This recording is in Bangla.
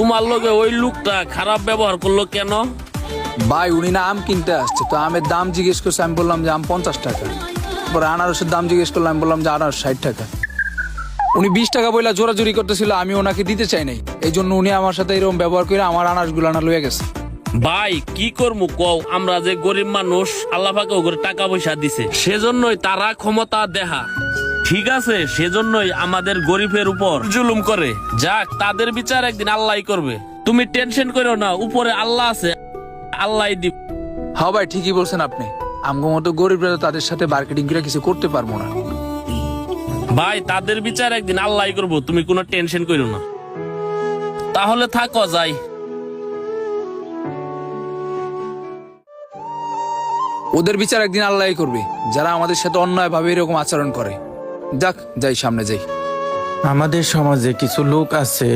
তোমার লগে ওই লোকটা খারাপ ব্যবহার করলো কেন? ভাই উনি না আম কিনতে আসছে, তো আমের দাম জিজ্ঞেস করছে, আমি বললাম যে আম 50 টাকা। পরে আনারসের দাম জিজ্ঞেস করলাম, আমি বললাম যে আনারস 60 টাকা। উনি 20 টাকা বইলা জোরাজোরি করতেছিল, আমি ওনাকে দিতে চাই নাই, এই জন্য উনি আমার সাথে এরকম ব্যবহার করে আমার আনারসগুলো না লয়ে গেছে। ভাই কি করবো কও, আমরা যে গরিব মানুষ, আল্লাহ পাকে ওগুলো টাকা পয়সা দিছে, সেজন্যই তারা ক্ষমতা দেখা। ঠিক আছে, সেজন্যই আমাদের গরিবের উপর জুলুম করে। যাক, তাদের বিচার একদিন আল্লাহই করবে, তুমি টেনশন করো না, উপরে আল্লাহ আছে, আল্লাহই দিব। হ্যাঁ ভাই, ঠিকই বলছেন আপনি। আমগো মতো গরিবরা তো তাদের সাথে মার্কেটিং করে কিছু করতে পারবো না। ভাই তাদের বিচার একদিন আল্লাহই করবো, তুমি কোনো টেনশন করো না। তাহলে থাকো, যাই। ওদের বিচার একদিন আল্লাহই করবে, যারা আমাদের সাথে অন্যায় ভাবে এরকম আচরণ করে। যাক, যাই, সামনে যাই। আমাদের সমাজে কিছু লোক আছে